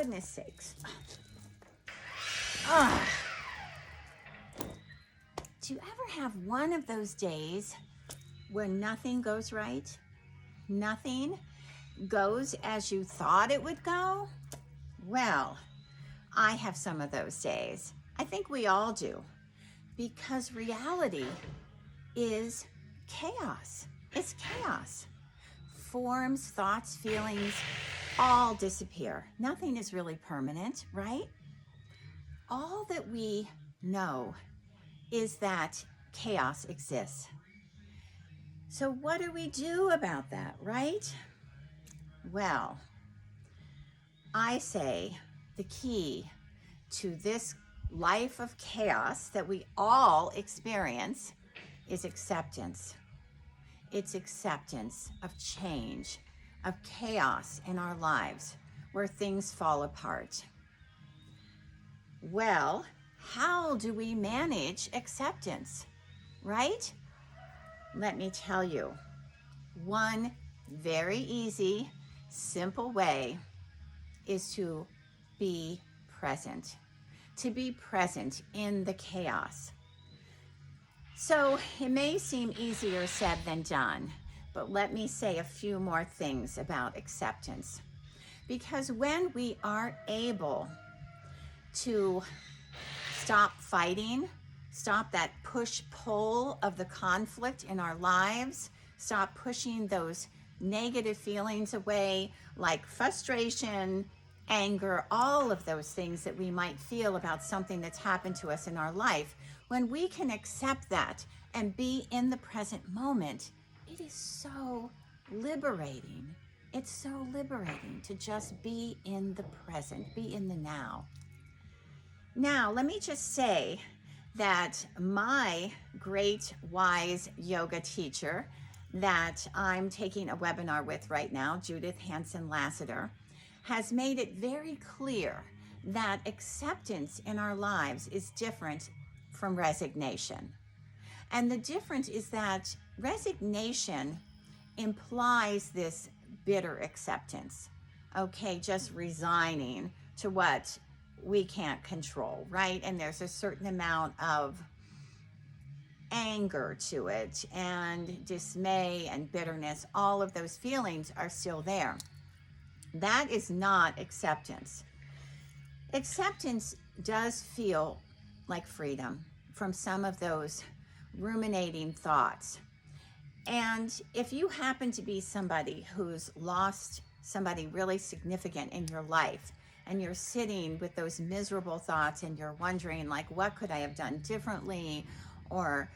goodness sakes. Ugh. Do you ever have one of those days where nothing goes right? Nothing goes as you thought it would go? Well, I have some of those days. I think we all do, because reality is chaos. It's chaos. Forms, thoughts, feelings all disappear. Nothing is really permanent, right? All that we know is that chaos exists. So what do we do about that, right? Well, I say the key to this life of chaos that we all experience is acceptance. It's acceptance of change, of chaos in our lives where things fall apart. Well, how do we manage acceptance, right? Let me tell you, one very easy, simple way is to be present in the chaos. So it may seem easier said than done, but let me say a few more things about acceptance. Because when we are able to stop fighting, stop that push-pull of the conflict in our lives, stop pushing those negative feelings away, like frustration, anger, all of those things that we might feel about something that's happened to us in our life, when we can accept that and be in the present moment, it is so liberating. It's so liberating to just be in the present, be in the now. Now, let me just say that my great wise yoga teacher that I'm taking a webinar with right now, Judith Hanson Lassiter, has made it very clear that acceptance in our lives is different from resignation. And the difference is that resignation implies this bitter acceptance, okay, just resigning to what we can't control, right? And there's a certain amount of anger to it, and dismay and bitterness. All of those feelings are still there. That is not acceptance. Acceptance does feel like freedom from some of those ruminating thoughts. And if you happen to be somebody who's lost somebody really significant in your life, and you're sitting with those miserable thoughts and you're wondering, like, what could I have done differently? Or,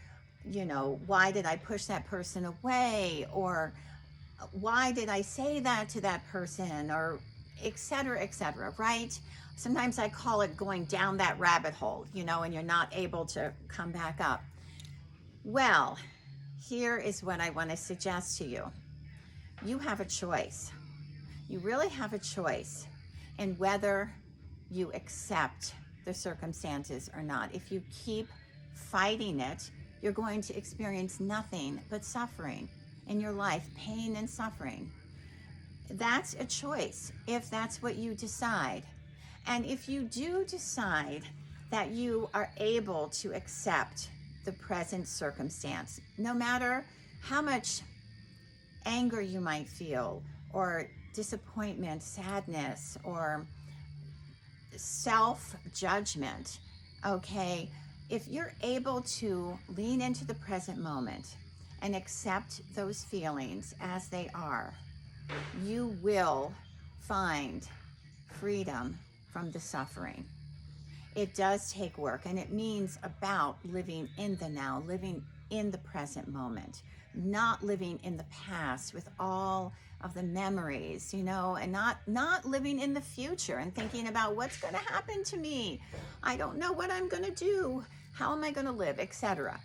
you know, why did I push that person away? Or why did I say that to that person? Or et cetera, right? Sometimes I call it going down that rabbit hole, you know, and you're not able to come back up. Well, here is what I want to suggest to you. You have a choice. You really have a choice in whether you accept the circumstances or not. If you keep fighting it, you're going to experience nothing but suffering in your life, pain and suffering. That's a choice, if that's what you decide. And if you do decide that you are able to accept the present circumstance, no matter how much anger you might feel, or disappointment, sadness, or self-judgment, okay? If you're able to lean into the present moment and accept those feelings as they are, you will find freedom from the suffering. It does take work, and it means about living in the now, living in the present moment, not living in the past with all of the memories, you know, and not living in the future and thinking about what's going to happen to me. I don't know what I'm going to do. How am I going to live, etc.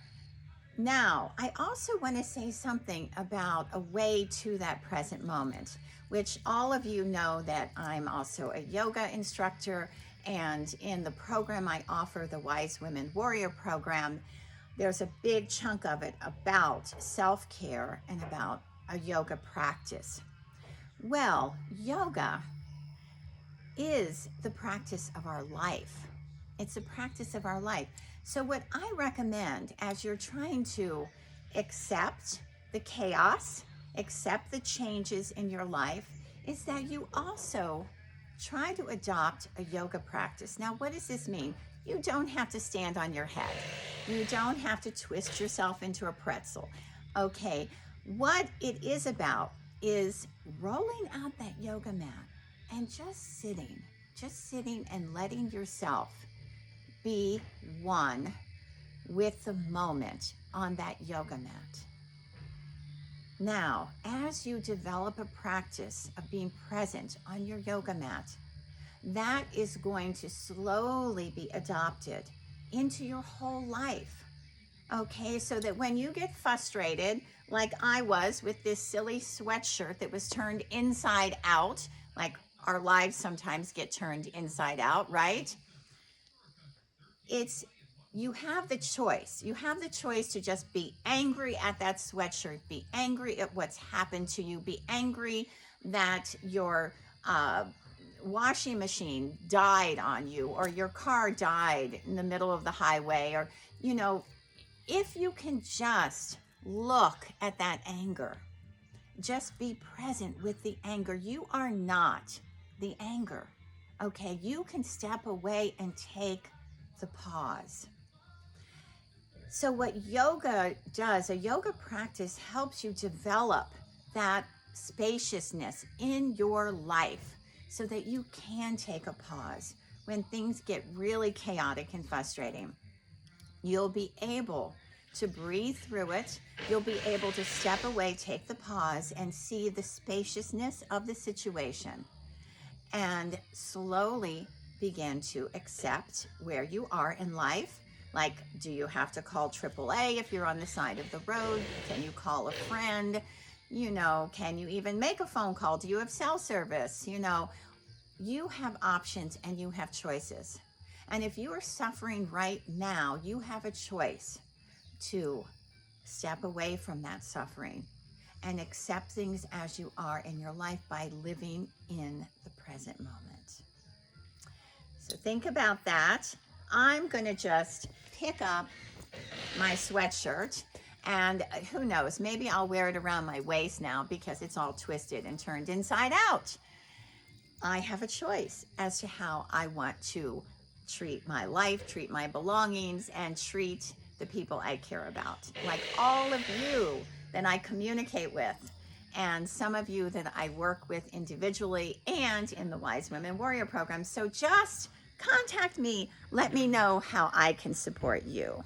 Now, I also want to say something about a way to that present moment, which all of you know that I'm also a yoga instructor, and in the program I offer, the Wise Women Warrior Program, there's a big chunk of it about self-care and about a yoga practice. Well, yoga is the practice of our life. It's a practice of our life. So what I recommend as you're trying to accept the chaos, accept the changes in your life, is that you also try to adopt a yoga practice. Now, what does this mean? You don't have to stand on your head. You don't have to twist yourself into a pretzel. Okay, what it is about is rolling out that yoga mat and just sitting and letting yourself be one with the moment on that yoga mat. Now, as you develop a practice of being present on your yoga mat, that is going to slowly be adopted into your whole life. Okay, so that when you get frustrated, like I was with this silly sweatshirt that was turned inside out, like our lives sometimes get turned inside out, right? You have the choice. You have the choice to just be angry at that sweatshirt, be angry at what's happened to you, be angry that your washing machine died on you, or your car died in the middle of the highway, or, if you can just look at that anger, just be present with the anger. You are not the anger, okay? You can step away and take the pause. So what yoga does, a yoga practice helps you develop that spaciousness in your life so that you can take a pause when things get really chaotic and frustrating. You'll be able to breathe through it. You'll be able to step away, take the pause, and see the spaciousness of the situation, and slowly begin to accept where you are in life. Like, do you have to call AAA if you're on the side of the road? Can you call a friend? Can you even make a phone call? Do you have cell service? You have options and you have choices. And if you are suffering right now, you have a choice to step away from that suffering and accept things as you are in your life by living in the present moment. So think about that. I'm going to just pick up my sweatshirt, and who knows, maybe I'll wear it around my waist now because it's all twisted and turned inside out. I have a choice as to how I want to treat my life, treat my belongings, and treat the people I care about, like all of you that I communicate with, and some of you that I work with individually and in the Wise Women Warrior program. So just contact me. Let me know how I can support you.